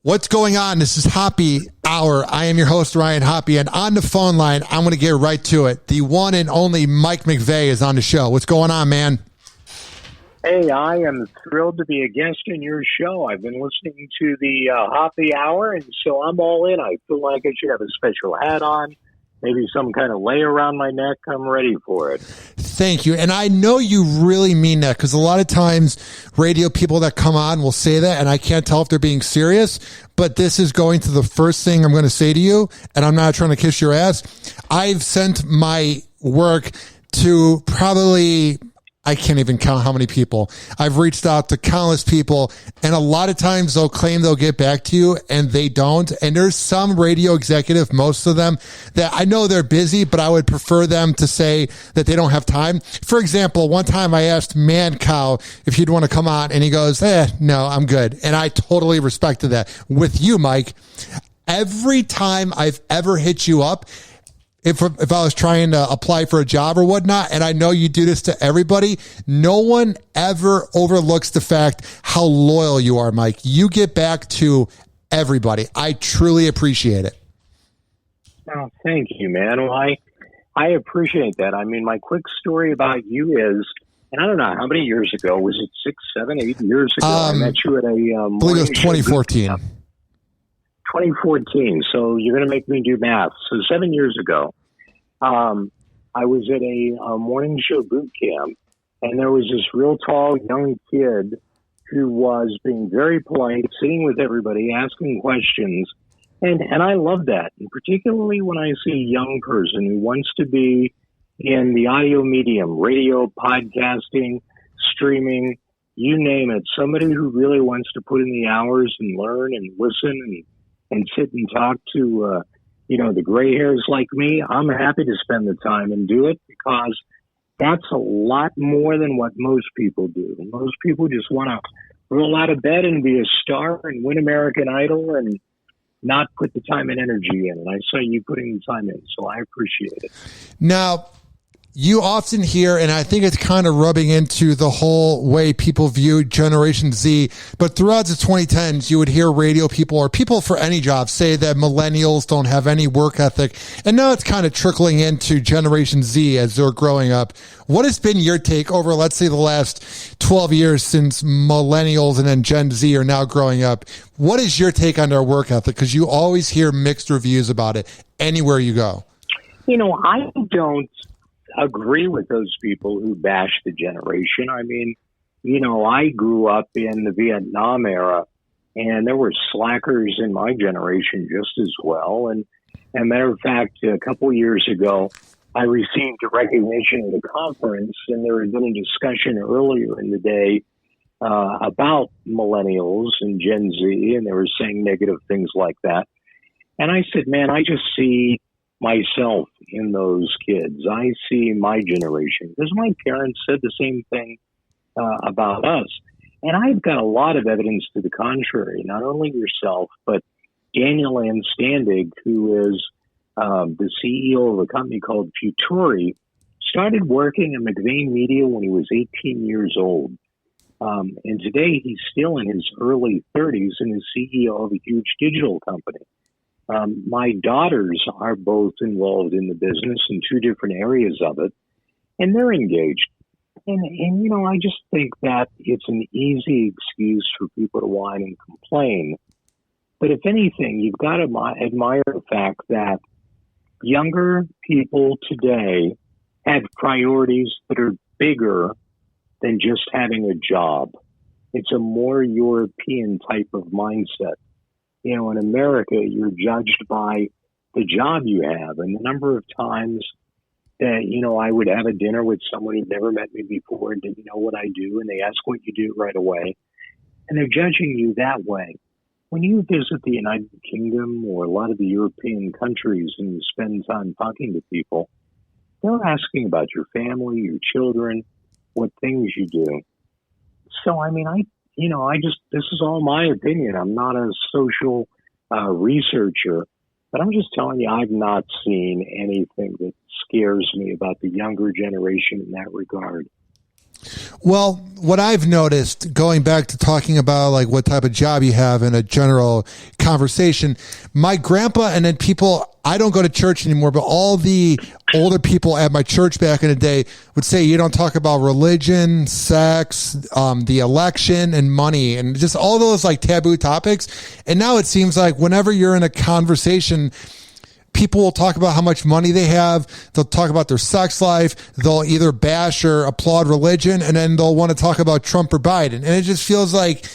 What's going on? This is Hoppe Hour. I am your host, Ryan Hoppe, and on the phone line, I'm going to get right to it. The one and only Mike McVay is on the show. What's going on, man? Hey, I am thrilled to be a guest in your show. I've been listening to the Hoppe Hour, and so I'm all in. I feel like I should have a special hat on, maybe some kind of lei around my neck. I'm ready for it. Thank you. And I know you really mean that, because a lot of times radio people that come on will say that, and I can't tell if they're being serious, but this is going to the first thing I'm going to say to you, and I'm not trying to kiss your ass. I've sent my work to probably, I can't even count how many people. I've reached out to countless people, and a lot of times they'll claim they'll get back to you, and they don't. And there's some radio executive, most of them, that I know they're busy, but I would prefer them to say that they don't have time. For example, one time I asked Man Cow if he'd want to come on, and he goes, no, I'm good. And I totally respected that. With you, Mike, every time I've ever hit you up, if I was trying to apply for a job or whatnot, and I know you do this to everybody, no one ever overlooks the fact how loyal you are, Mike. You get back to everybody. I truly appreciate it. Oh, thank you, man. Well, I appreciate that. I mean, my quick story about you is, and I don't know, how many years ago? Was it 6, 7, 8 years ago? I met you at a I believe it was 2014. 2014. So you're going to make me do math. So 7 years ago, I was at a morning show boot camp, and there was this real tall young kid who was being very polite, sitting with everybody, asking questions. And I love that. And particularly when I see a young person who wants to be in the audio medium, radio, podcasting, streaming, you name it, somebody who really wants to put in the hours and learn and listen and sit and talk to, the gray hairs like me. I'm happy to spend the time and do it, because that's a lot more than what most people do. Most people just want to roll out of bed and be a star and win American Idol and not put the time and energy in. And I saw you putting the time in, so I appreciate it. Now, you often hear, and I think it's kind of rubbing into the whole way people view Generation Z, but throughout the 2010s, you would hear radio people or people for any job say that millennials don't have any work ethic. And now it's kind of trickling into Generation Z as they're growing up. What has been your take over, let's say, the last 12 years since millennials and then Gen Z are now growing up? What is your take on their work ethic? Because you always hear mixed reviews about it anywhere you go. I don't agree with those people who bash the generation. I mean, I grew up in the Vietnam era, and there were slackers in my generation just as well. And as a matter of fact, a couple years ago, I received a recognition at a conference, and there had been a discussion earlier in the day about millennials and Gen Z, and they were saying negative things like that. And I said, man, I just see myself in those kids. I see my generation, because my parents said the same thing about us. And I've got a lot of evidence to the contrary, not only yourself, but Daniel Ann Standig, who is the CEO of a company called Futuri, started working at McVay Media when he was 18 years old. And today he's still in his early 30s and is CEO of a huge digital company. My daughters are both involved in the business in two different areas of it, and they're engaged. And I just think that it's an easy excuse for people to whine and complain. But if anything, you've got to admire the fact that younger people today have priorities that are bigger than just having a job. It's a more European type of mindset. In America, you're judged by the job you have. And the number of times that, I would have a dinner with someone who'd never met me before and didn't know what I do, and they ask what you do right away. And they're judging you that way. When you visit the United Kingdom or a lot of the European countries and you spend time talking to people, they're asking about your family, your children, what things you do. So, this is all my opinion. I'm not a social researcher, but I'm just telling you, I've not seen anything that scares me about the younger generation in that regard. Well, what I've noticed, going back to talking about like what type of job you have in a general conversation, my grandpa and then people, I don't go to church anymore, but all the older people at my church back in the day would say you don't talk about religion, sex, the election, and money, and just all those like taboo topics. And now it seems like whenever you're in a conversation, people will talk about how much money they have. They'll talk about their sex life. They'll either bash or applaud religion, and then they'll want to talk about Trump or Biden. And it just feels like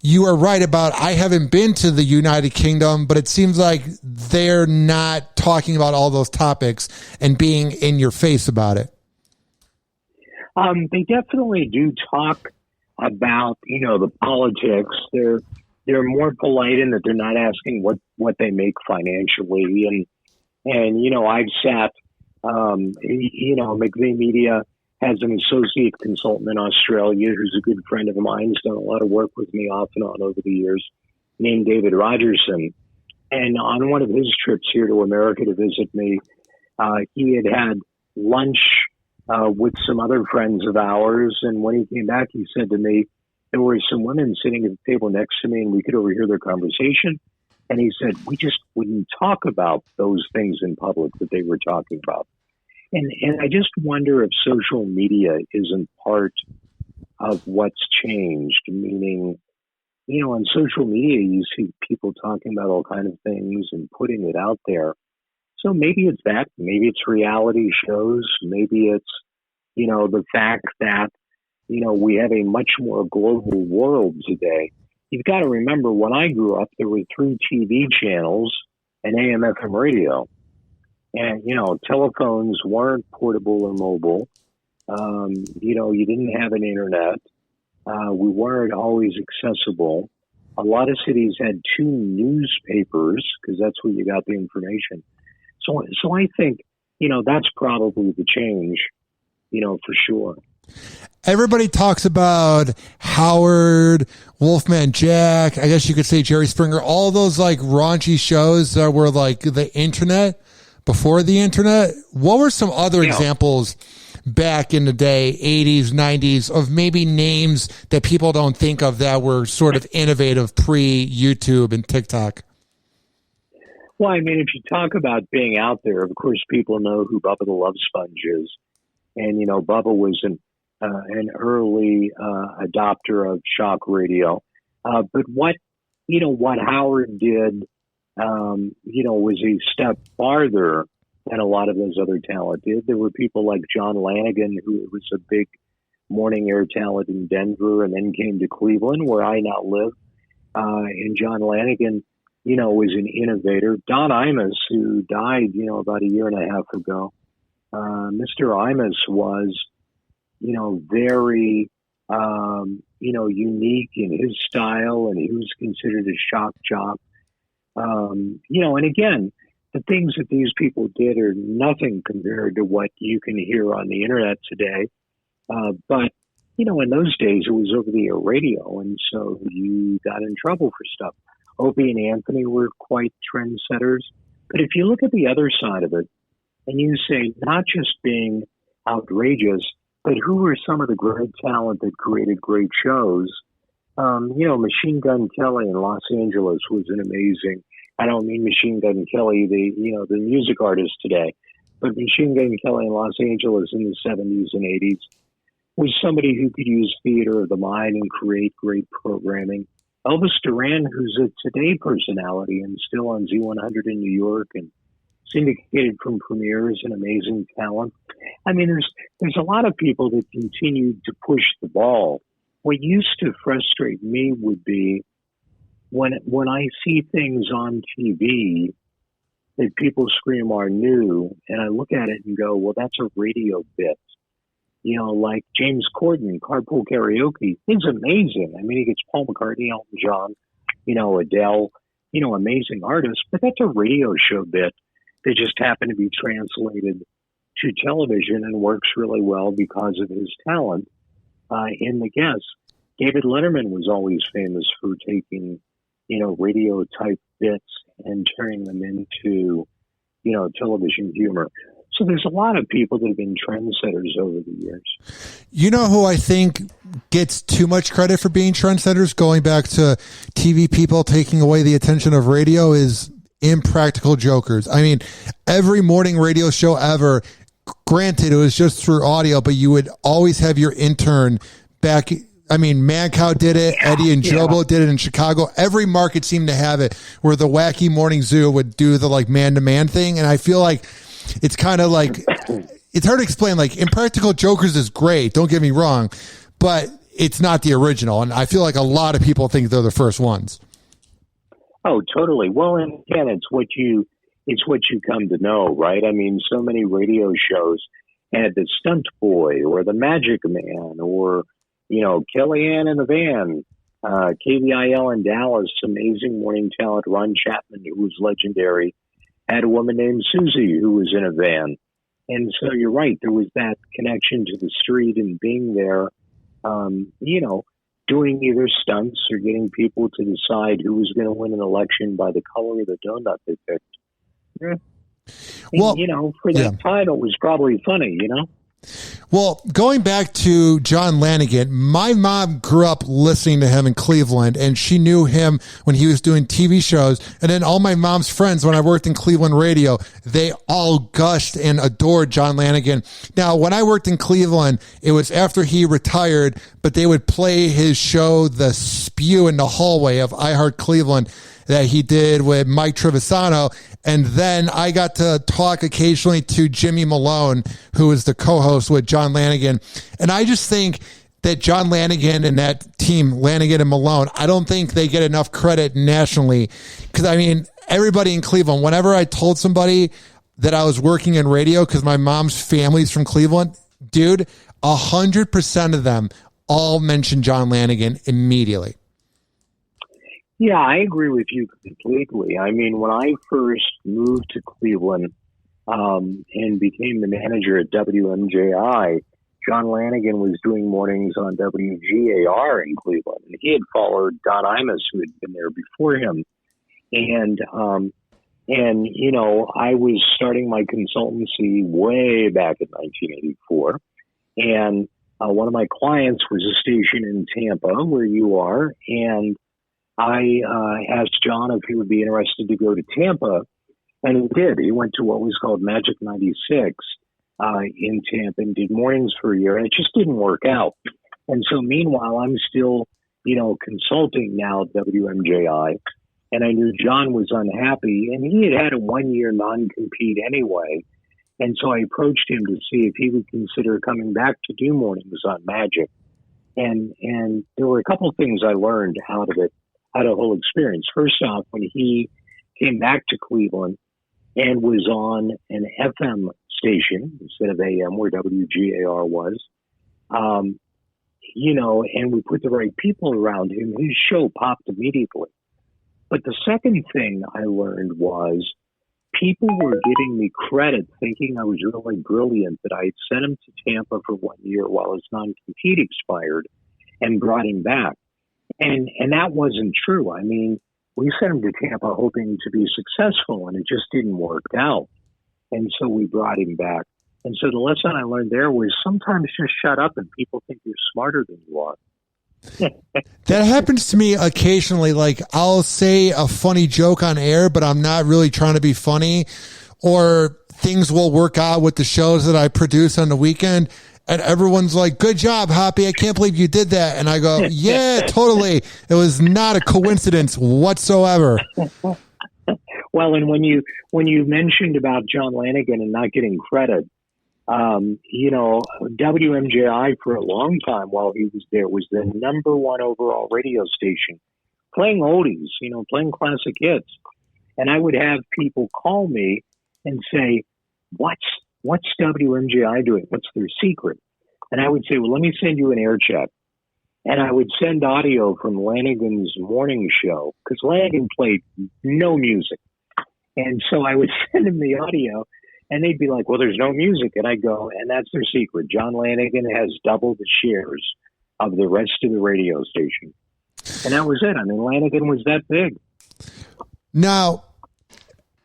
you are right about, I haven't been to the United Kingdom, but it seems like they're not talking about all those topics and being in your face about it. They definitely do talk about, the politics. They're more polite in that they're not asking what they make financially. And I've sat, McVay Media has an associate consultant in Australia who's a good friend of mine. He's done a lot of work with me off and on over the years, named David Rogerson. And on one of his trips here to America to visit me, he had lunch with some other friends of ours. And when he came back, he said to me, there were some women sitting at the table next to me and we could overhear their conversation. And he said, we just wouldn't talk about those things in public that they were talking about. And I just wonder if social media isn't part of what's changed, meaning, on social media, you see people talking about all kinds of things and putting it out there. So maybe it's that, maybe it's reality shows, maybe it's, the fact that, we have a much more global world today. You've got to remember, when I grew up, there were 3 TV channels and AM/FM radio. And, telephones weren't portable or mobile. You didn't have an internet. We weren't always accessible. A lot of cities had 2 newspapers because that's where you got the information. So I think, that's probably the change, for sure. Everybody talks about Howard, Wolfman Jack, I guess you could say Jerry Springer, all those like raunchy shows that were like the internet, before the internet. What were some other examples back in the day, 80s, 90s, of maybe names that people don't think of that were sort of innovative pre-YouTube and TikTok? Well, I mean, if you talk about being out there, of course, people know who Bubba the Love Sponge is. And, Bubba was an early adopter of shock radio. But what Howard did, was a step farther than a lot of those other talent did. There were people like John Lanigan, who was a big morning air talent in Denver and then came to Cleveland, where I now live. And John Lanigan, was an innovator. Don Imus, who died, about a year and a half ago. Mr. Imus was, very, unique in his style, and he was considered a shock jock. And again, the things that these people did are nothing compared to what you can hear on the internet today. But, in those days, it was over-the-air radio, and so you got in trouble for stuff. Opie and Anthony were quite trendsetters. But if you look at the other side of it, and you say not just being outrageous, but who were some of the great talent that created great shows? Machine Gun Kelly in Los Angeles was an amazing, I don't mean Machine Gun Kelly, the music artist today, but Machine Gun Kelly in Los Angeles in the 70s and 80s was somebody who could use theater of the mind and create great programming. Elvis Duran, who's a Today personality and still on Z100 in New York and syndicated from premieres, and amazing talent. I mean, there's a lot of people that continue to push the ball. What used to frustrate me would be when I see things on TV that people scream are new, and I look at it and go, well, that's a radio bit. Like James Corden, Carpool Karaoke, is amazing. I mean, he gets Paul McCartney, Elton John, Adele, amazing artists, but that's a radio show bit that just happened to be translated to television and works really well because of his talent in the guests. David Letterman was always famous for taking, radio type bits and turning them into, television humor. So there's a lot of people that have been trendsetters over the years. You know who I think gets too much credit for being trendsetters, going back to TV people taking away the attention of radio, is Impractical Jokers. I mean, every morning radio show ever, granted it was just through audio, but you would always have your intern back. I mean, Mancow did it. Eddie and Jobo did it in Chicago. Every market seemed to have it, where the wacky morning zoo would do the like man-to-man thing. And I feel like it's kind of like, it's hard to explain. Like, Impractical Jokers is great, don't get me wrong, but it's not the original. And I feel like a lot of people think they're the first ones. Oh, totally. Well, and again, it's what you come to know, right? I mean, so many radio shows had the Stunt Boy or the Magic Man or, Kellyanne in the Van, KVIL in Dallas, amazing morning talent, Ron Chapman, who was legendary, had a woman named Susie who was in a van. And so you're right, there was that connection to the street and being there, doing either stunts or getting people to decide who was going to win an election by the color of the donut they picked. Yeah. Well, and, for that title was probably funny, Well, going back to John Lanigan, my mom grew up listening to him in Cleveland, and she knew him when he was doing TV shows. And then all my mom's friends, when I worked in Cleveland radio, they all gushed and adored John Lanigan. Now, when I worked in Cleveland, it was after he retired, but they would play his show, The Spew in the Hallway of iHeart Cleveland, that he did with Mike Trevisano. And then I got to talk occasionally to Jimmy Malone, who is the co-host with John Lanigan. And I just think that John Lanigan and that team, Lanigan and Malone, I don't think they get enough credit nationally. Because, I mean, everybody in Cleveland, whenever I told somebody that I was working in radio, because my mom's family's from Cleveland, dude, 100% of them all mentioned John Lanigan immediately. Yeah, I agree with you completely. I mean, when I first moved to Cleveland and became the manager at WMJI, John Lanigan was doing mornings on WGAR in Cleveland. And he had followed Don Imus, who had been there before him. And I was starting my consultancy way back in 1984. And one of my clients was a station in Tampa, where you are, and I asked John if he would be interested to go to Tampa, and he did. He went to what was called Magic 96 in Tampa and did mornings for a year, and it just didn't work out. And so meanwhile, I'm still, consulting now at WMJI, and I knew John was unhappy, and he had a 1-year non-compete anyway. And so I approached him to see if he would consider coming back to do mornings on Magic. And there were a couple of things I learned out of it. Had a whole experience. First off, when he came back to Cleveland and was on an FM station instead of AM, where WGAR was, and we put the right people around him, his show popped immediately. But the second thing I learned was people were giving me credit, thinking I was really brilliant, that I had sent him to Tampa for 1 year while his non-compete expired and brought him back. And that wasn't true. I mean, we sent him to Tampa hoping to be successful, and it just didn't work out. And so we brought him back. And so the lesson I learned there was sometimes just shut up and people think you're smarter than you are. That happens to me occasionally. Like, I'll say a funny joke on air, but I'm not really trying to be funny, or things will work out with the shows that I produce on the weekend. And everyone's like, good job, Hoppe. I can't believe you did that. And I go, yeah, totally. It was not a coincidence whatsoever. Well, and when you mentioned about John Lanigan and not getting credit, WMJI for a long time while he was there was the #1 overall radio station, playing oldies, playing classic hits. And I would have people call me and say, what's WMJI doing? What's their secret? And I would say, well, let me send you an air check. And I would send audio from Lanigan's morning show, because Lanigan played no music. And so I would send him the audio, and they'd be like, well, there's no music. And I go, and that's their secret. John Lanigan has double the shares of the rest of the radio station. And that was it. I mean, Lanigan was that big. Now,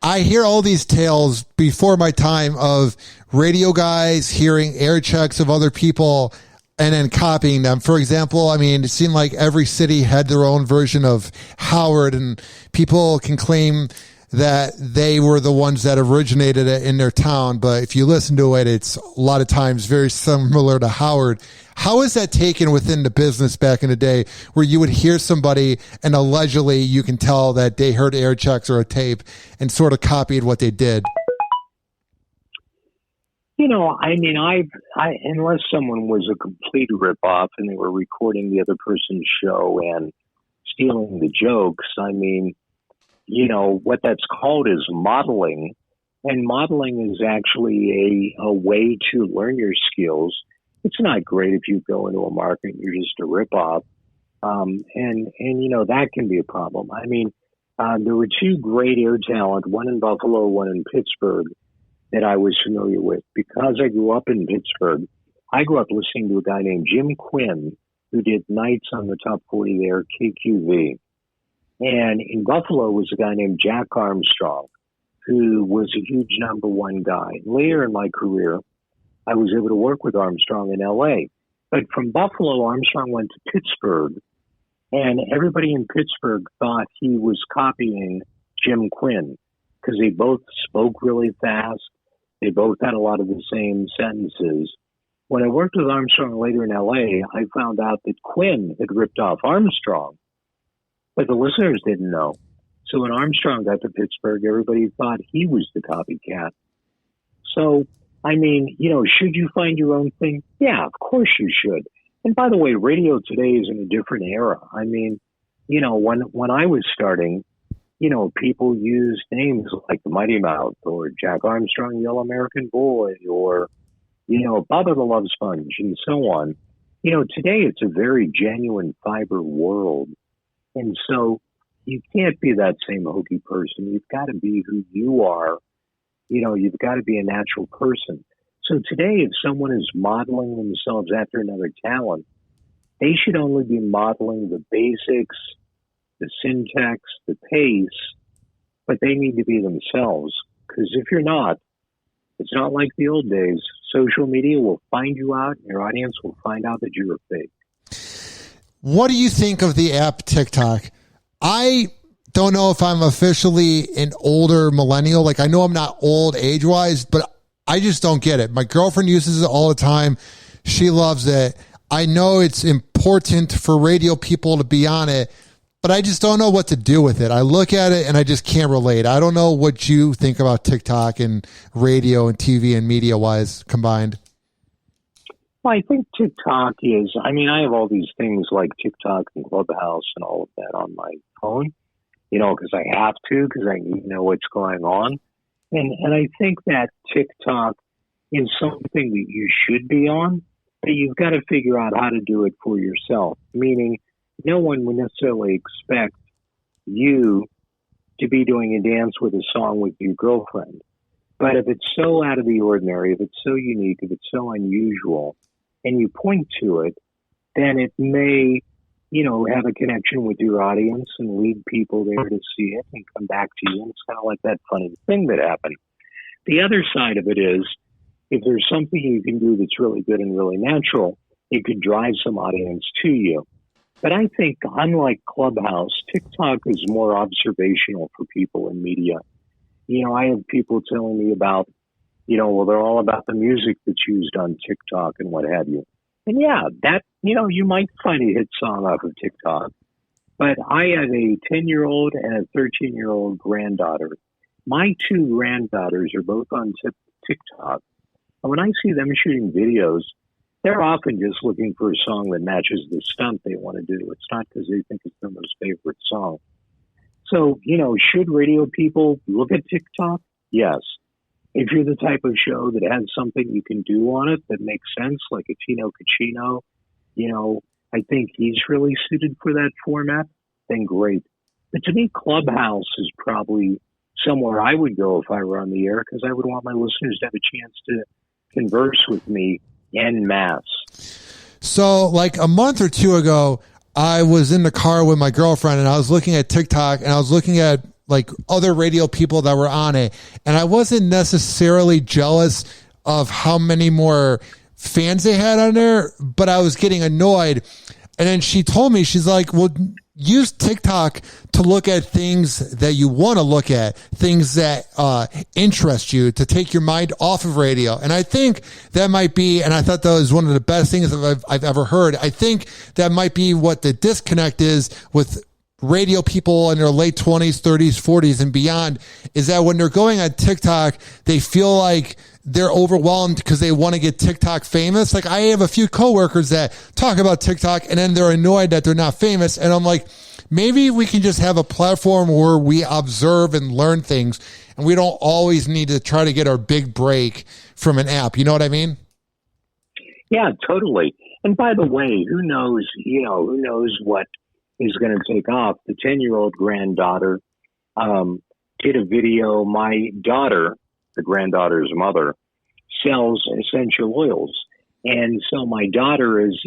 I hear all these tales before my time of radio guys hearing air checks of other people and then copying them. For example, I mean, it seemed like every city had their own version of Howard, and people can claim that they were the ones that originated it in their town. But if you listen to it, it's a lot of times very similar to Howard. How is that taken within the business back in the day, where you would hear somebody and allegedly you can tell that they heard air checks or a tape and sort of copied what they did? You know, I mean, I unless someone was a complete ripoff and they were recording the other person's show and stealing the jokes, I mean, you know, what that's called is modeling. And modeling is actually a way to learn your skills. It's not great if you go into a market and you're just a ripoff. And you know, that can be a problem. I mean, there were two great air talent, one in Buffalo, one in Pittsburgh, that I was familiar with. Because I grew up in Pittsburgh, I grew up listening to a guy named Jim Quinn, who did nights on the top 40 there, KQV. And in Buffalo was a guy named Jack Armstrong, who was a huge number one guy. Later in my career, I was able to work with Armstrong in L.A. But from Buffalo, Armstrong went to Pittsburgh, and everybody in Pittsburgh thought he was copying Jim Quinn because they both spoke really fast. They both had a lot of the same sentences. When I worked with Armstrong later in L.A., I found out that Quinn had ripped off Armstrong, but the listeners didn't know. So when Armstrong got to Pittsburgh, everybody thought he was the copycat. So, I mean, you know, should you find your own thing? Yeah, of course you should. And by the way, radio today is in a different era. I mean, you know, when I was starting, you know, people used names like the Mighty Mouth or Jack Armstrong, Yellow American Boy, or, you know, Bubba the Love Sponge, and so on. You know, today it's a very genuine fiber world. And so you can't be that same hokey person. You've got to be who you are. You know, you've got to be a natural person. So today, if someone is modeling themselves after another talent, they should only be modeling the basics, the syntax, the pace, but they need to be themselves. Because if you're not, it's not like the old days. Social media will find you out, and your audience will find out that you're a fake. What do you think of the app TikTok? I don't know if I'm officially an older millennial. Like, I know I'm not old age-wise, but I just don't get it. My girlfriend uses it all the time. She loves it. I know it's important for radio people to be on it, but I just don't know what to do with it. I look at it and I just can't relate. I don't know what you think about TikTok and radio and TV and media-wise combined. Well, I think TikTok is, I mean, I have all these things like TikTok and Clubhouse and all of that on my phone, you know, because I have to, because I need to know what's going on. And I think that TikTok is something that you should be on, but you've got to figure out how to do it for yourself, meaning no one would necessarily expect you to be doing a dance with a song with your girlfriend. But if it's so out of the ordinary, if it's so unique, if it's so unusual, and you point to it, then it may, you know, have a connection with your audience and lead people there to see it and come back to you. And it's kind of like that funny thing that happened. The other side of it is, if there's something you can do that's really good and really natural, it could drive some audience to you. But I think, unlike Clubhouse, TikTok is more observational for people in media. You know, I have people telling me about, you know, well, they're all about the music that's used on TikTok and what have you. And yeah, that, you know, you might find a hit song off of TikTok. But I have a 10-year-old and a 13-year-old granddaughter. My two granddaughters are both on TikTok. And when I see them shooting videos, they're often just looking for a song that matches the stunt they want to do. It's not because they think it's their most favorite song. So, you know, should radio people look at TikTok? Yes. If you're the type of show that has something you can do on it that makes sense, like a Tino Cucino, you know, I think he's really suited for that format, then great. But to me, Clubhouse is probably somewhere I would go if I were on the air, because I would want my listeners to have a chance to converse with me en masse. So like a month or two ago, I was in the car with my girlfriend and I was looking at TikTok and I was looking at like other radio people that were on it. And I wasn't necessarily jealous of how many more fans they had on there, but I was getting annoyed. And then she told me, she's like, well, use TikTok to look at things that you want to look at, things that interest you, to take your mind off of radio. And I think that might be, and I thought that was one of the best things I've ever heard. I think that might be what the disconnect is with radio people in their late 20s, 30s, 40s, and beyond, is that when they're going on TikTok, they feel like they're overwhelmed because they want to get TikTok famous. Like, I have a few coworkers that talk about TikTok and then they're annoyed that they're not famous. And I'm like, maybe we can just have a platform where we observe and learn things, and we don't always need to try to get our big break from an app. You know what I mean? Yeah, totally. And by the way, who knows what is going to take off. The 10-year-old granddaughter did a video. My daughter, the granddaughter's mother, sells essential oils. And so my daughter is,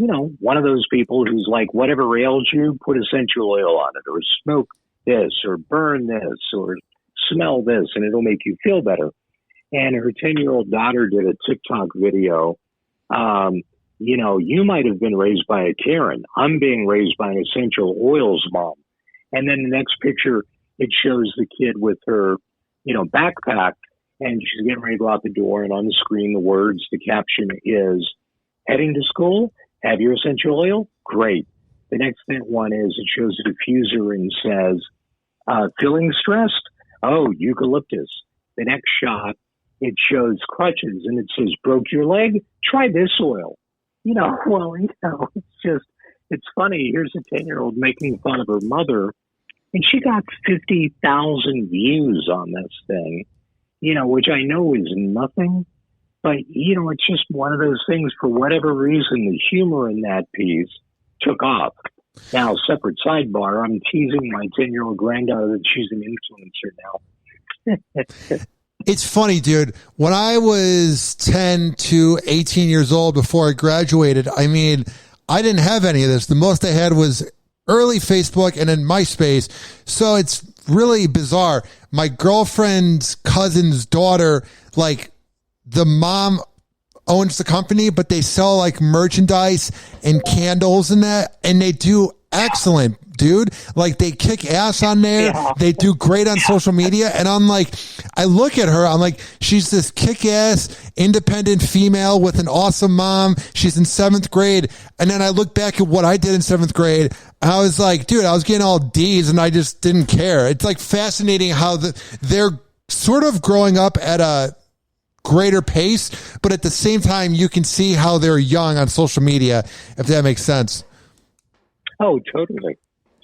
one of those people who's like, whatever ails you, put essential oil on it, or smoke this, or burn this, or smell this, and it'll make you feel better. And her 10-year-old daughter did a TikTok video. You might have been raised by a Karen. I'm being raised by an essential oils mom. And then the next picture, it shows the kid with her, backpack, and she's getting ready to go out the door. And on the screen, the caption is, heading to school? Have your essential oil? Great. The next one is, it shows a diffuser and says, feeling stressed? Oh, eucalyptus. The next shot, it shows crutches and it says, broke your leg? Try this oil. It's funny. Here's a 10-year-old making fun of her mother, and she got 50,000 views on this thing, which I know is nothing, but, it's just one of those things. For whatever reason, the humor in that piece took off. Now, separate sidebar, I'm teasing my 10-year-old granddaughter that she's an influencer now. It's funny, dude. When I was 10 to 18 years old before I graduated, I didn't have any of this. The most I had was early Facebook and then MySpace. So it's really bizarre. My girlfriend's cousin's daughter, like, the mom owns the company, but they sell like merchandise and candles and that, and they do excellent, dude. Like, they kick ass on there. Yeah. They do great on social media. And I'm like, I look at her, I'm like, she's this kick ass, independent female with an awesome mom. She's in 7th grade. And then I look back at what I did in 7th grade. I was like, dude, I was getting all D's and I just didn't care. It's like fascinating how they're sort of growing up at a greater pace, but at the same time, you can see how they're young on social media, if that makes sense. Oh, totally.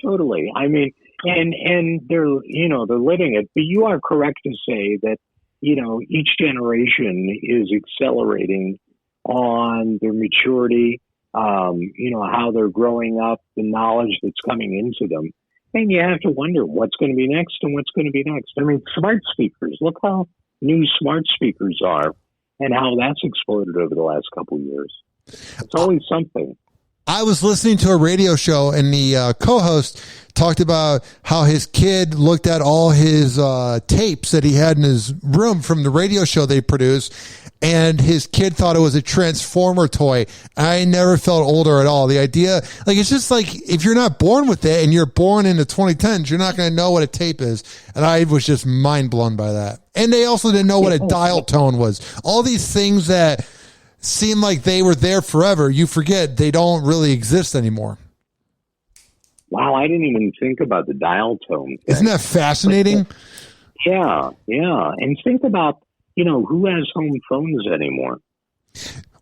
And they're living it. But you are correct to say that, each generation is accelerating on their maturity, how they're growing up, the knowledge that's coming into them. And you have to wonder what's going to be next and what's going to be next. Smart speakers, look how new smart speakers are and how that's exploded over the last couple of years. It's always something. I was listening to a radio show and the co-host talked about how his kid looked at all his tapes that he had in his room from the radio show they produced, and his kid thought it was a Transformer toy. I never felt older at all. The idea, like, it's just like, if you're not born with it and you're born in the 2010s, you're not going to know what a tape is. And I was just mind blown by that. And they also didn't know what a dial tone was. All these things that seem like they were there forever, you forget they don't really exist anymore. Wow, I didn't even think about the dial tone thing. Isn't that fascinating? Yeah. And think about, who has home phones anymore?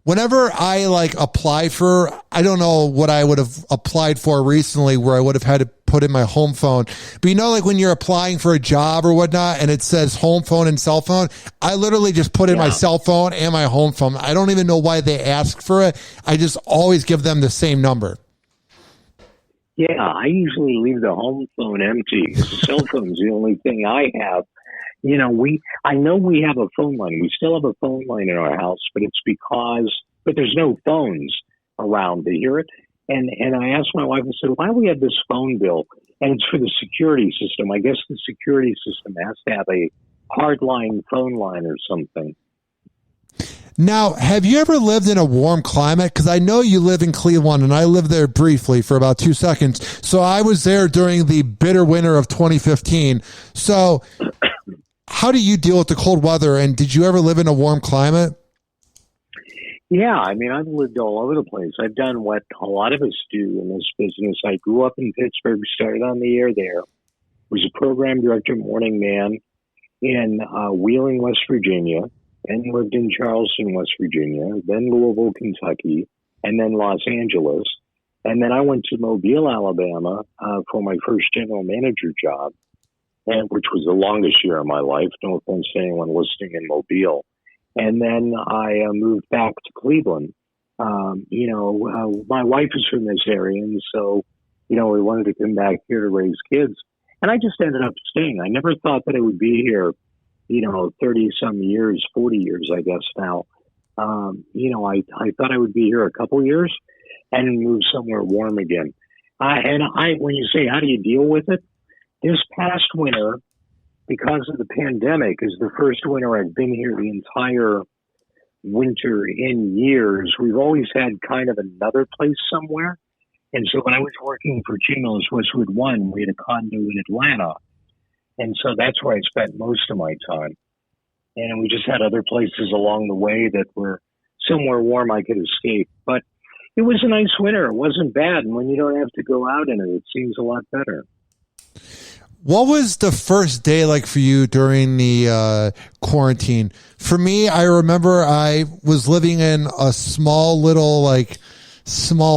Whenever I apply for, I don't know what I would have applied for recently where I would have had to put in my home phone. But when you're applying for a job or whatnot and it says home phone and cell phone, I literally just put in my cell phone and my home phone. I don't even know why they ask for it. I just always give them the same number. Yeah, I usually leave the home phone empty. The cell phone's the only thing I have. I know we have a phone line. We still have a phone line in our house, but there's no phones around. To hear it, And I asked my wife, I said, why do we have this phone bill? And it's for the security system. I guess the security system has to have a hardline phone line or something. Now, have you ever lived in a warm climate? Because I know you live in Cleveland, and I lived there briefly for about 2 seconds. So I was there during the bitter winter of 2015. So how do you deal with the cold weather? And did you ever live in a warm climate? Yeah, I mean, I've lived all over the place. I've done what a lot of us do in this business. I grew up in Pittsburgh, started on the air there, was a program director, morning man in Wheeling, West Virginia, and lived in Charleston, West Virginia, then Louisville, Kentucky, and then Los Angeles. And then I went to Mobile, Alabama for my first general manager job, and which was the longest year of my life. No offense to anyone listening in Mobile. And then I moved back to Cleveland. My wife is from this area, and so, we wanted to come back here to raise kids. And I just ended up staying. I never thought that I would be here, 30-some years, 40 years, I guess now. I thought I would be here a couple years and move somewhere warm again. When you say, how do you deal with it? This past winter, because of the pandemic, is the first winter I've been here the entire winter in years. We've always had kind of another place somewhere. And so when I was working for Cumulus Westwood One, we had a condo in Atlanta. And so that's where I spent most of my time. And we just had other places along the way that were somewhere warm I could escape. But it was a nice winter. It wasn't bad. And when you don't have to go out in it, it seems a lot better. What was the first day like for you during the quarantine? For me, I remember I was living in a small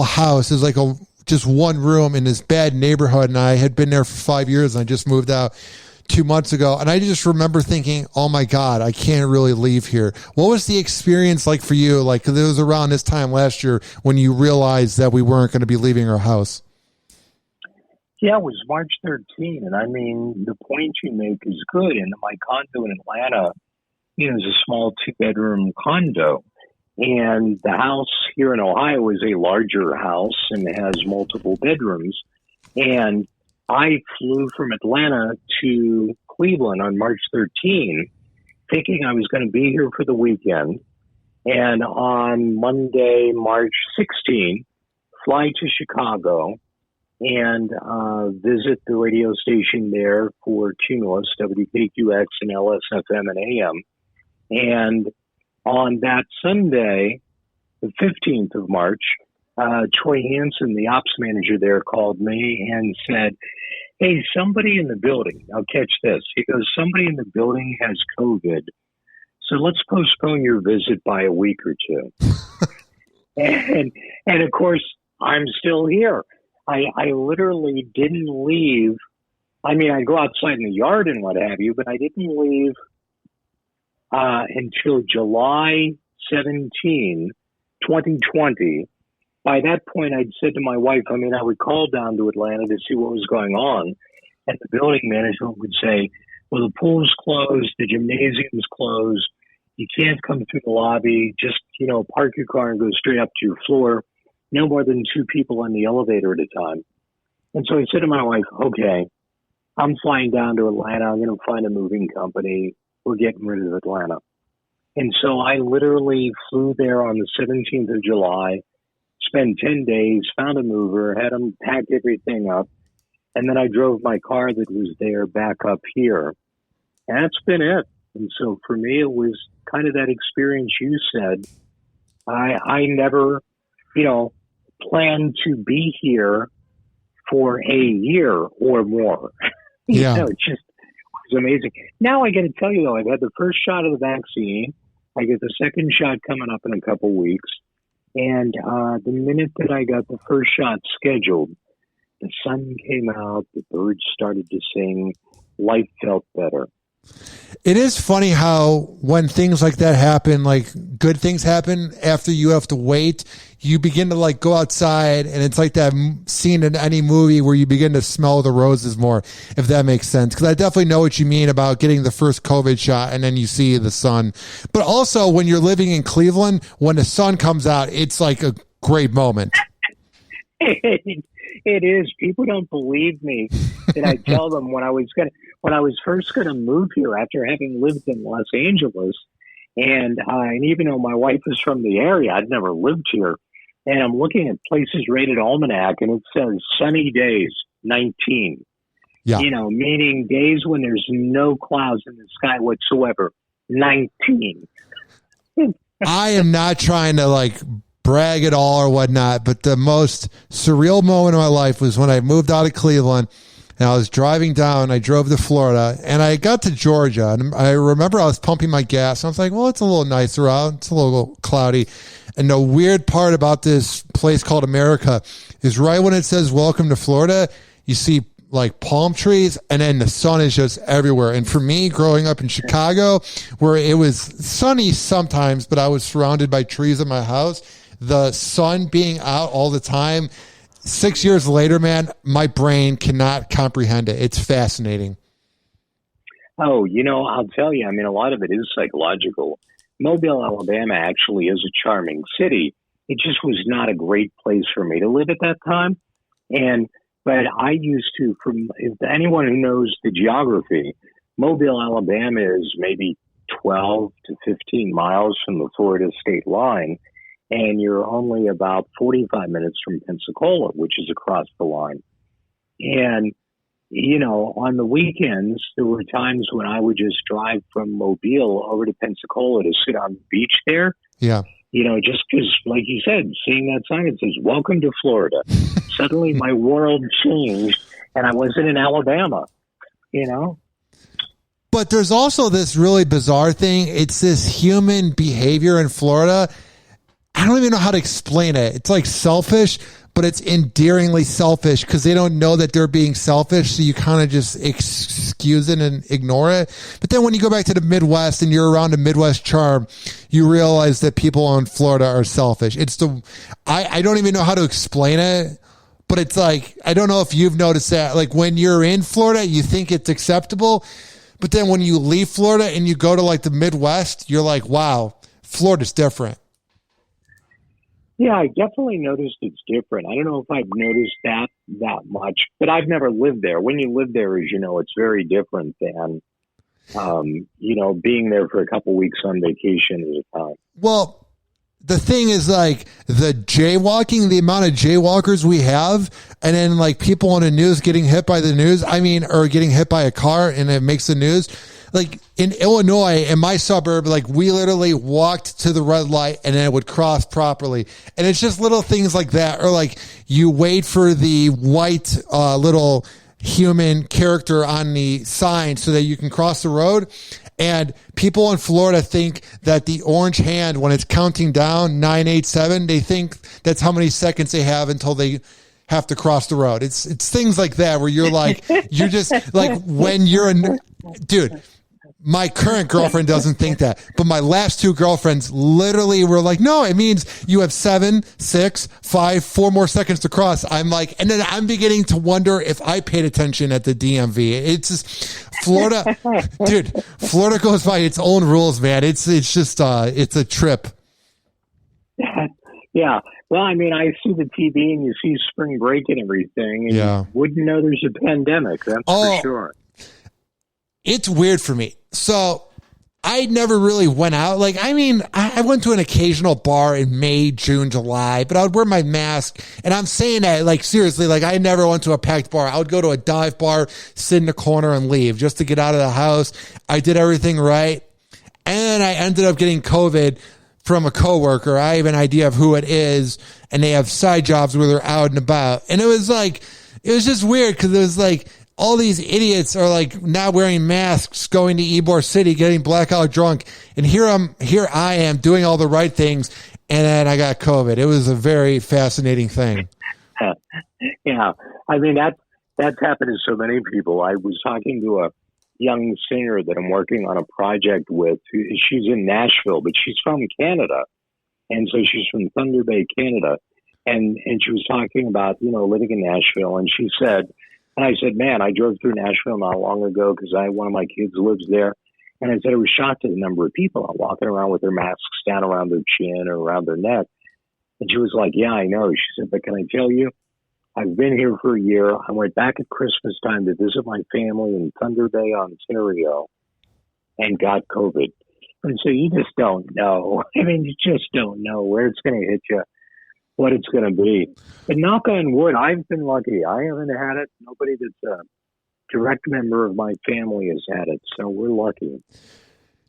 house. It was like just one room in this bad neighborhood, and I had been there for 5 years, and I just moved out 2 months ago. And I just remember thinking, oh my God, I can't really leave here. What was the experience like for you? Like, 'cause it was around this time last year when you realized that we weren't going to be leaving our house. Yeah, it was March 13, and I mean, the point you make is good. And my condo in Atlanta, is a small 2-bedroom condo. And the house here in Ohio is a larger house and has multiple bedrooms. And I flew from Atlanta to Cleveland on March 13, thinking I was going to be here for the weekend. And on Monday, March 16, fly to Chicago and visit the radio station there for Cumulus, WKQX and LSFM and AM. And on that Sunday, the 15th of March, Troy Hansen, the ops manager there, called me and said, hey, somebody in the building, now catch this, he goes, somebody in the building has COVID, so let's postpone your visit by a week or two. and of course, I'm still here. I literally didn't leave. I mean, I go outside in the yard and what have you, but I didn't leave until July 17, 2020. By that point, I'd said to my wife, I would call down to Atlanta to see what was going on. And the building management would say, well, the pool's closed, the gymnasium's closed, you can't come through the lobby, just, park your car and go straight up to your floor. No more than 2 people on the elevator at a time. And so I said to my wife, okay, I'm flying down to Atlanta. I'm going to find a moving company. We're getting rid of Atlanta. And so I literally flew there on the 17th of July, spent 10 days, found a mover, had them pack everything up. And then I drove my car that was there back up here. And that's been it. And so for me, it was kind of that experience you said. I never, planned to be here for a year or more. Yeah. It just was amazing. Now I got to tell you, though, I've had the first shot of the vaccine. I get the second shot coming up in a couple weeks. And the minute that I got the first shot scheduled, the sun came out, the birds started to sing, life felt better. It is funny how when things like that happen, like good things happen after you have to wait, you begin to go outside, and it's like that scene in any movie where you begin to smell the roses more, if that makes sense. Because I definitely know what you mean about getting the first COVID shot and then you see the sun. But also when you're living in Cleveland, when the sun comes out, it's like a great moment. It is. People don't believe me that I tell them when I was first gonna move here after having lived in Los Angeles, and even though my wife is from the area, I'd never lived here, and I'm looking at Places Rated Almanac, and it says sunny days 19. Yeah. Meaning days when there's no clouds in the sky whatsoever. 19. I am not trying to brag at all or whatnot, but the most surreal moment of my life was when I moved out of Cleveland and I was driving down. I drove to Florida and I got to Georgia, and I remember I was pumping my gas. I was like, well, it's a little nicer out. It's a little cloudy. And the weird part about this place called America is right when it says welcome to Florida, you see palm trees, and then the sun is just everywhere. And for me, growing up in Chicago, where it was sunny sometimes, but I was surrounded by trees in my house, the sun being out all the time, 6 years later, man, my brain cannot comprehend it. It's fascinating. Oh, I'll tell you, a lot of it is psychological. Mobile, Alabama actually is a charming city. It just was not a great place for me to live at that time. But I used to, if anyone who knows the geography, Mobile, Alabama is maybe 12 to 15 miles from the Florida state line, and you're only about 45 minutes from Pensacola, which is across the line. And, on the weekends, there were times when I would just drive from Mobile over to Pensacola to sit on the beach there. Yeah. Just because, like you said, seeing that sign, it says, welcome to Florida. Suddenly my world changed and I wasn't in Alabama, But there's also this really bizarre thing. It's this human behavior in Florida. I don't even know how to explain it. It's selfish, but it's endearingly selfish because they don't know that they're being selfish. So you kind of just excuse it and ignore it. But then when you go back to the Midwest and you're around a Midwest charm, you realize that people in Florida are selfish. I don't even know how to explain it, but it's I don't know if you've noticed that. When you're in Florida, you think it's acceptable. But then when you leave Florida and you go to the Midwest, you're like, wow, Florida's different. Yeah, I definitely noticed it's different. I don't know if I've noticed that much, but I've never lived there. When you live there, as you know, it's very different than, being there for a couple weeks on vacation at a time. Well, the thing is the jaywalking, the amount of jaywalkers we have, and then people on the news getting hit by the news, or getting hit by a car and it makes the news. In Illinois, in my suburb, we literally walked to the red light and then it would cross properly. And it's just little things like that. Or you wait for the white little human character on the sign so that you can cross the road. And people in Florida think that the orange hand, when it's counting down 987, they think that's how many seconds they have until they have to cross the road. It's things like that where you're you're just when you're dude, my current girlfriend doesn't think that, but my last two girlfriends literally were no, it means you have 7, 6, 5, 4 more seconds to cross. I'm and then I'm beginning to wonder if I paid attention at the DMV. It's just Florida, dude. Florida goes by its own rules, man. It's just it's a trip. Yeah. Well, I see the TV and you see spring break and everything, and you wouldn't know there's a pandemic. That's for sure. It's weird for me. So I never really went out. I went to an occasional bar in May, June, July, but I would wear my mask. And I'm saying that, seriously, I never went to a packed bar. I would go to a dive bar, sit in the corner and leave just to get out of the house. I did everything right. And I ended up getting COVID from a coworker. I have an idea of who it is, and they have side jobs where they're out and about. And it was it was just weird because it was all these idiots are not wearing masks, going to Ybor City, getting blackout drunk. And here I am doing all the right things. And then I got COVID. It was a very fascinating thing. Yeah. That's happened to so many people. I was talking to a young singer that I'm working on a project with. She's in Nashville, but she's from Canada. And so she's from Thunder Bay, Canada. And she was talking about, living in Nashville. And she said, and I said, man, I drove through Nashville not long ago because one of my kids lives there. And I said, I was shocked at the number of people walking around with their masks down around their chin or around their neck. And she was like, yeah, I know. She said, but can I tell you, I've been here for a year. I went back at Christmas time to visit my family in Thunder Bay, Ontario, and got COVID. And so you just don't know. I mean, you just don't know where it's going to hit you, what it's going to be. But knock on wood, I've been lucky. I haven't had it. Nobody that's a direct member of my family has had it. So we're lucky.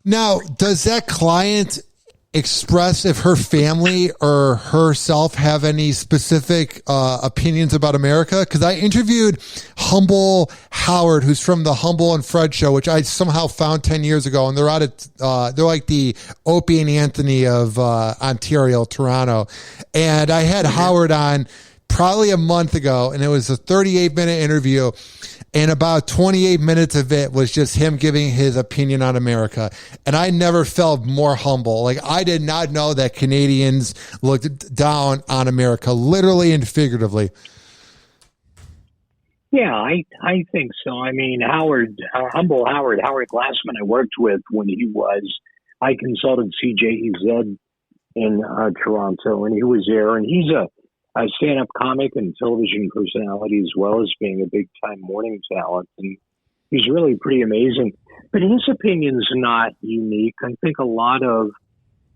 Now, does that client express if her family or herself have any specific opinions about America? Because I interviewed Humble Howard, who's from the Humble and Fred show, which I somehow found 10 years ago, and they're like the Opie and Anthony of Ontario, Toronto. And I had Howard on probably a month ago, and it was a 38-minute interview. And about 28 minutes of it was just him giving his opinion on America. And I never felt more humble. Like, I did not know that Canadians looked down on America, literally and figuratively. Yeah, I think so. I mean, Howard Glassman, I worked with when I consulted CJEZ in Toronto, and he was there. And he's a stand-up comic and television personality, as well as being a big-time morning talent. And he's really pretty amazing. But his opinion's not unique. I think a lot of,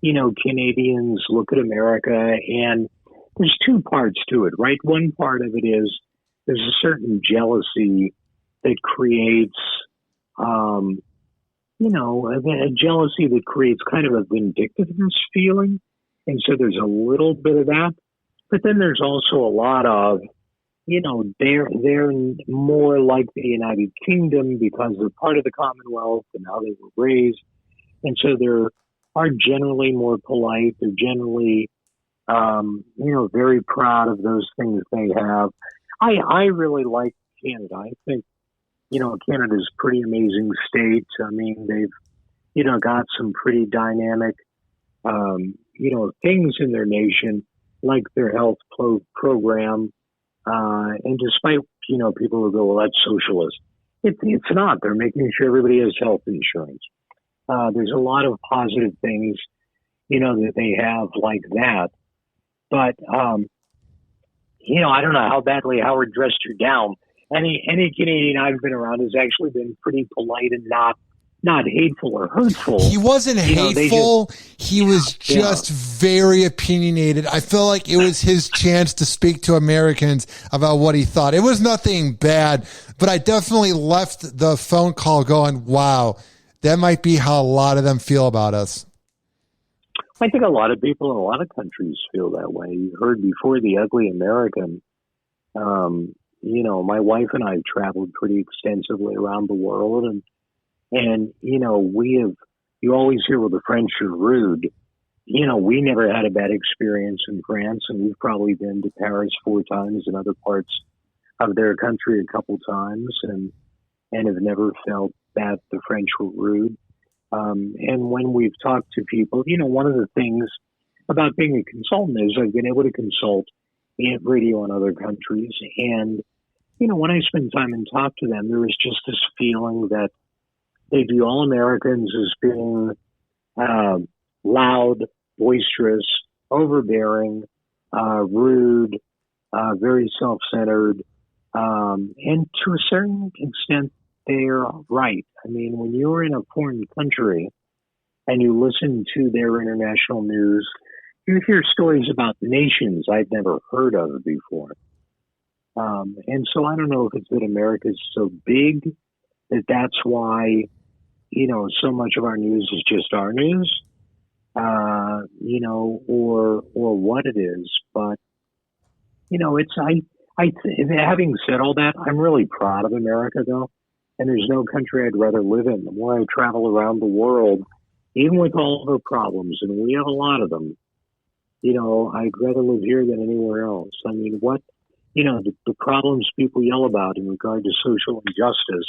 Canadians look at America, and there's two parts to it, right? One part of it is there's a certain jealousy that creates, a jealousy that creates kind of a vindictiveness feeling. And so there's a little bit of that. But then there's also a lot of, they're more like the United Kingdom because they're part of the Commonwealth and how they were raised. And so are generally more polite. They're generally, very proud of those things they have. I really like Canada. I think, Canada's a pretty amazing state. I mean, they've, got some pretty dynamic, things in their nation, like their health program. And despite, people who go, well, that's socialist. It's not. They're making sure everybody has health insurance. There's a lot of positive things, that they have like that. But, I don't know how badly Howard dressed her down. Any Canadian I've been around has actually been pretty polite and not hateful or hurtful. He wasn't hateful. He was just very opinionated. I feel like it was his chance to speak to Americans about what he thought. It was nothing bad, but I definitely left the phone call going, wow, that might be how a lot of them feel about us. I think a lot of people in a lot of countries feel that way. You heard before the ugly American. My wife and I have traveled pretty extensively around the world, and you always hear, well, the French are rude. We never had a bad experience in France, and we've probably been to Paris 4 times and other parts of their country a couple times, and have never felt that the French were rude. And when we've talked to people, one of the things about being a consultant is I've been able to consult in radio in other countries. And, when I spend time and talk to them, there is just this feeling that they view all Americans as being loud, boisterous, overbearing, rude, very self-centered, and to a certain extent, they're right. I mean, when you're in a foreign country and you listen to their international news, you hear stories about nations I'd never heard of before. And so I don't know if it's that America's so big that's why, so much of our news is just our news, or what it is. But, having said all that, I'm really proud of America, though. And there's no country I'd rather live in. The more I travel around the world, even with all the problems, and we have a lot of them, I'd rather live here than anywhere else. I mean, the problems people yell about in regard to social injustice,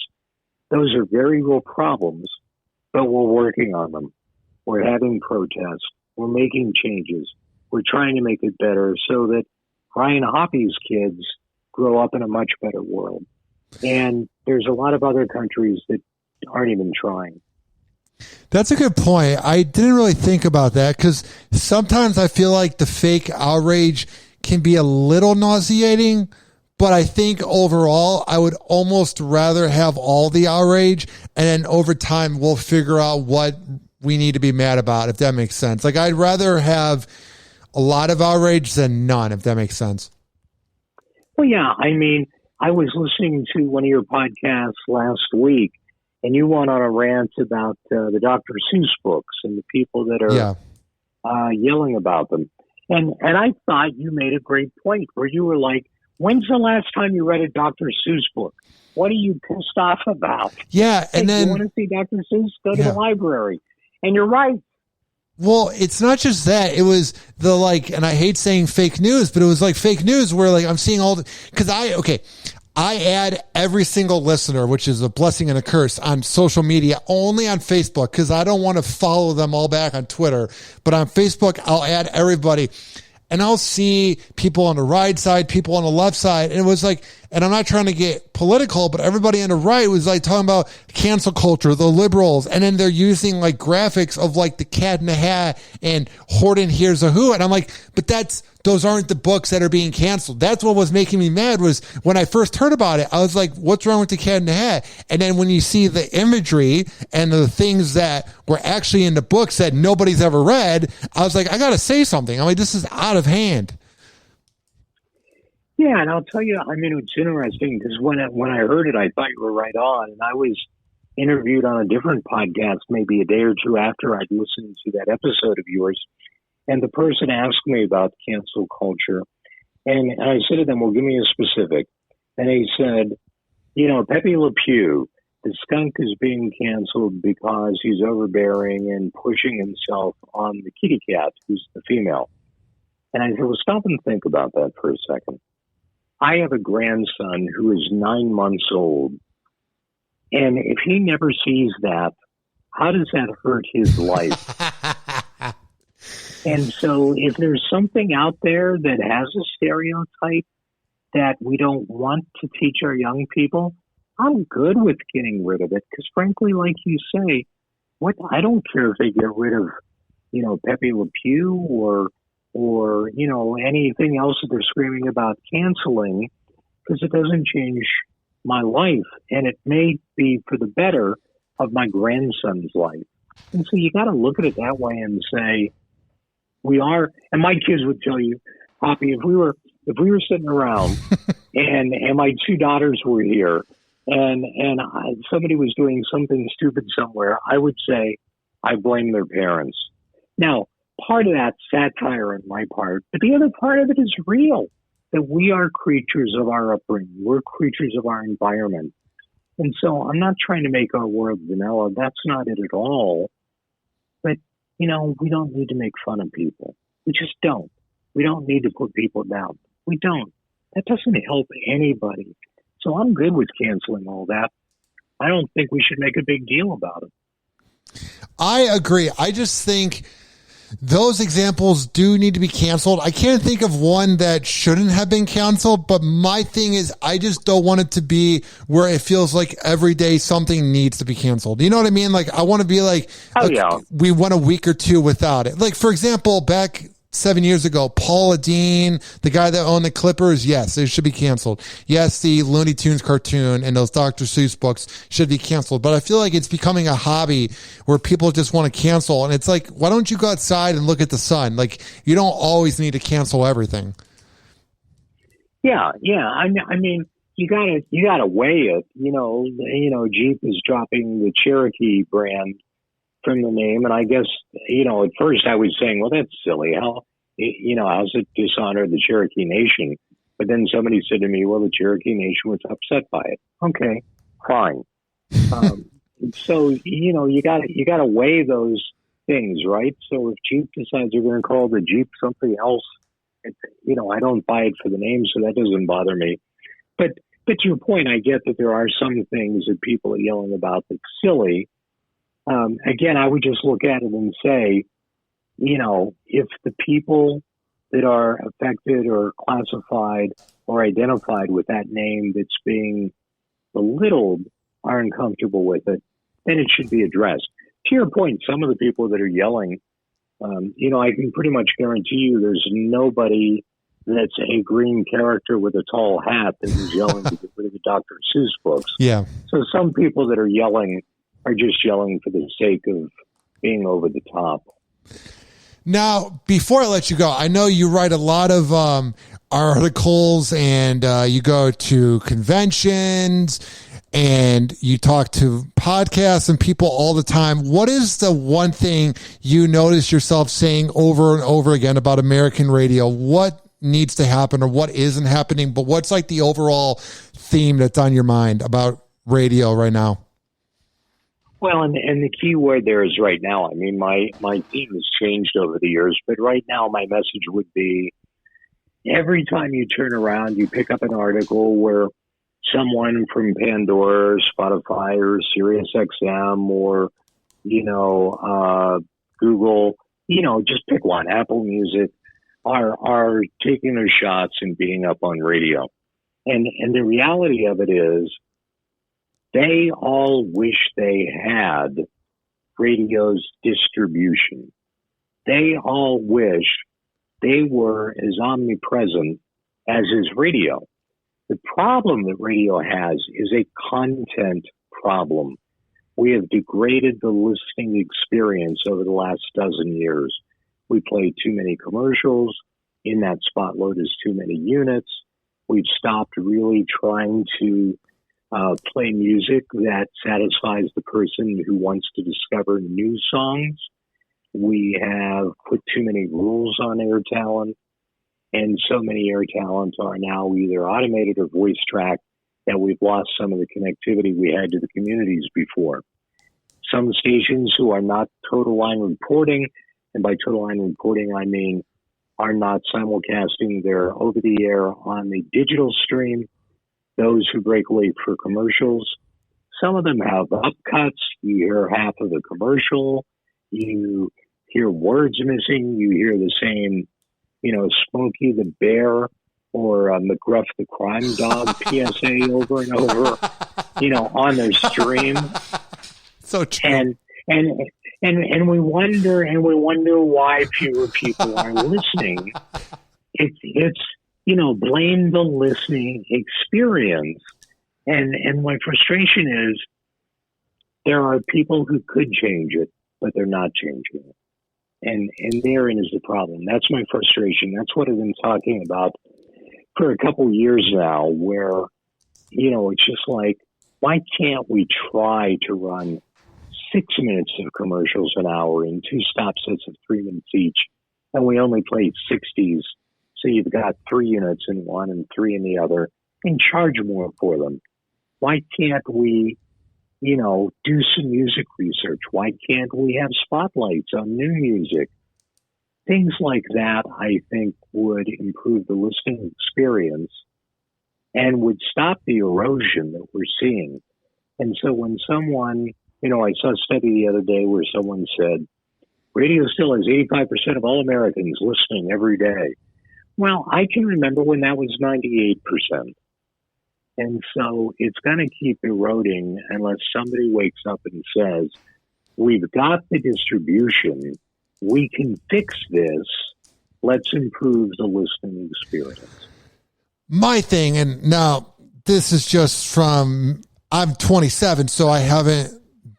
those are very real problems, but we're working on them. We're having protests. We're making changes. We're trying to make it better so that Ryan Hoppe's kids grow up in a much better world. And there's a lot of other countries that aren't even trying. That's a good point. I didn't really think about that because sometimes I feel like the fake outrage can be a little nauseating, But I think overall, I would almost rather have all the outrage, and then over time, we'll figure out what we need to be mad about, if that makes sense. Like, I'd rather have a lot of outrage than none, if that makes sense. Well, yeah. I mean, I was listening to one of your podcasts last week, and you went on a rant about the Dr. Seuss books and the people that are yelling about them. And I thought you made a great point where you were like, when's the last time you read a Dr. Seuss book? What are you pissed off about? Yeah, and then... You want to see Dr. Seuss? Go to the library. And you're right. Well, it's not just that. It was the and I hate saying fake news, but it was like fake news where I'm seeing all the, because I add every single listener, which is a blessing and a curse, on social media, only on Facebook, because I don't want to follow them all back on Twitter. But on Facebook, I'll add everybody. And I'll see people on the right side, people on the left side. And it was like, and I'm not trying to get political, but everybody on the right was talking about cancel culture, the liberals. And then they're using graphics of the Cat in the Hat and Horton Hears a Who. And I'm like, but those aren't the books that are being canceled. That's what was making me mad, was when I first heard about it, I was like, what's wrong with the Cat in the Hat? And then when you see the imagery and the things that were actually in the books that nobody's ever read, I was like, I got to say something. I'm like, this is out of hand. Yeah, and I'll tell you, I mean, it's interesting because when I heard it, I thought you were right on. And I was interviewed on a different podcast maybe a day or two after I'd listened to that episode of yours. And the person asked me about cancel culture. And I said to them, well, give me a specific. And he said, Pepe Le Pew, the skunk is being canceled because he's overbearing and pushing himself on the kitty cat, who's the female. And I said, well, stop and think about that for a second. I have a grandson who is 9 months old. And if he never sees that, how does that hurt his life? And so if there's something out there that has a stereotype that we don't want to teach our young people, I'm good with getting rid of it. Because frankly, like you say, I don't care if they get rid of, Pepe Le Pew or anything else that they're screaming about canceling, because it doesn't change my life. And it may be for the better of my grandson's life. And so you got to look at it that way and say, we are, and my kids would tell you, Hoppy, if we were sitting around and my two daughters were here and somebody was doing something stupid somewhere, I would say, I blame their parents. Now, part of that's satire on my part, but the other part of it is real, that we are creatures of our upbringing. We're creatures of our environment. And so I'm not trying to make our world vanilla. That's not it at all. But, we don't need to make fun of people. We just don't. We don't need to put people down. We don't. That doesn't help anybody. So I'm good with canceling all that. I don't think we should make a big deal about it. I agree. I just think those examples do need to be canceled. I can't think of one that shouldn't have been canceled, but my thing is I just don't want it to be where it feels like every day something needs to be canceled. You know what I mean? I want to be we went a week or two without it. For example, back 7 years ago, Paula Dean, the guy that owned the Clippers, yes, it should be canceled. Yes, the Looney Tunes cartoon and those Dr. Seuss books should be canceled. But I feel like it's becoming a hobby where people just want to cancel. And it's like, why don't you go outside and look at the sun? You don't always need to cancel everything. Yeah. I mean, you gotta weigh it. Jeep is dropping the Cherokee brand from the name. And I guess, at first I was saying, well, that's silly. How's it dishonor the Cherokee Nation? But then somebody said to me, well, the Cherokee Nation was upset by it. Okay, fine. So, you gotta weigh those things, right? So if Jeep decides they're going to call the Jeep something else, I don't buy it for the name, so that doesn't bother me. But to your point, I get that there are some things that people are yelling about that's silly. Again, I would just look at it and say, if the people that are affected or classified or identified with that name that's being belittled are uncomfortable with it, then it should be addressed. To your point, some of the people that are yelling, I can pretty much guarantee you there's nobody that's a green character with a tall hat that is yelling to get rid of the Dr. Seuss books. Yeah. So some people that are yelling are just yelling for the sake of being over the top. Now, before I let you go, I know you write a lot of articles and you go to conventions and you talk to podcasts and people all the time. What is the one thing you notice yourself saying over and over again about American radio? What needs to happen or what isn't happening? But what's like the overall theme that's on your mind about radio right now? Well, and the key word there is right now. I mean, my theme has changed over the years, but right now my message would be every time you turn around, you pick up an article where someone from Pandora or Spotify or Sirius XM or, Google, just pick one, Apple Music, are taking their shots and being up on radio. And the reality of it is they all wish they had radio's distribution. They all wish they were as omnipresent as is radio. The problem that radio has is a content problem. We have degraded the listening experience over the last dozen years. We play too many commercials. In that spot load is too many units. We've stopped really trying to play music that satisfies the person who wants to discover new songs. We have put too many rules on air talent, and so many air talent are now either automated or voice tracked that we've lost some of the connectivity we had to the communities before. Some stations who are not total line reporting, and by total line reporting I mean are not simulcasting their over-the-air on the digital stream, those who break away for commercials. Some of them have upcuts. You hear half of the commercial. You hear words missing. You hear the same, Smokey the Bear or McGruff the Crime Dog PSA over and over, on their stream. So true. And we wonder why fewer people are listening. It's blame the listening experience. And my frustration is there are people who could change it, but they're not changing it. And therein is the problem. That's my frustration. That's what I've been talking about for a couple of years now, where, it's just like, why can't we try to run 6 minutes of commercials an hour in 2 stop sets of 3 minutes each, and we only play 60s. So you've got 3 units in one and 3 in the other, and charge more for them. Why can't we, do some music research? Why can't we have spotlights on new music? Things like that, I think, would improve the listening experience and would stop the erosion that we're seeing. And so when someone, I saw a study the other day where someone said, radio still has 85% of all Americans listening every day. Well, I can remember when that was 98%. And so it's going to keep eroding unless somebody wakes up and says, we've got the distribution, we can fix this, let's improve the listening experience. My thing, and now this is just from, I'm 27, so I haven't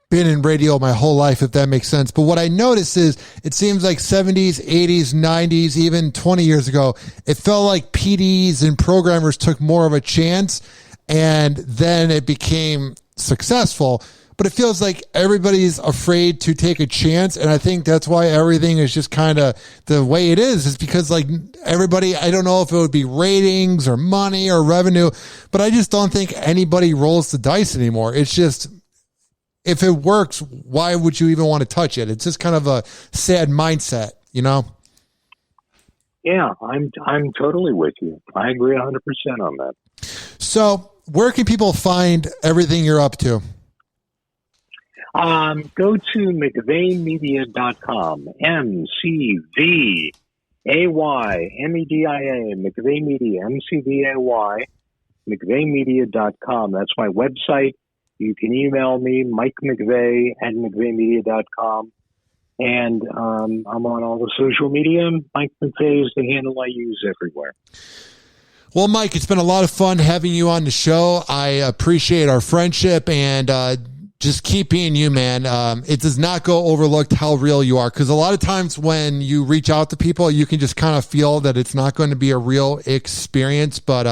been in radio my whole life, if that makes sense. But what I notice is it seems like 70s, 80s, 90s, even 20 years ago, it felt like PDs and programmers took more of a chance and then it became successful. But it feels like everybody's afraid to take a chance. And I think that's why everything is just kind of the way it is because like everybody, I don't know if it would be ratings or money or revenue, but I just don't think anybody rolls the dice anymore. It's just, if it works, why would you even want to touch it? It's just kind of a sad mindset, Yeah, I'm totally with you. I agree 100% on that. So where can people find everything you're up to? Go to McVaymedia.com, McVaymedia, McVay Media, MCVAY, McVaymedia.com. That's my website. You can email me, Mike McVay at McVaymedia.com. And I'm on all the social media. Mike McVay is the handle I use everywhere. Well, Mike, it's been a lot of fun having you on the show. I appreciate our friendship and just keep being you, man. It does not go overlooked how real you are, because a lot of times when you reach out to people, you can just kind of feel that it's not going to be a real experience, but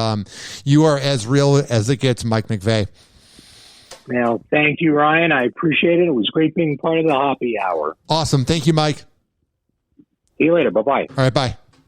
you are as real as it gets, Mike McVay. Now, thank you, Ryan. I appreciate it. It was great being part of the Hoppe Hour. Awesome. Thank you, Mike. See you later. Bye-bye. All right, bye.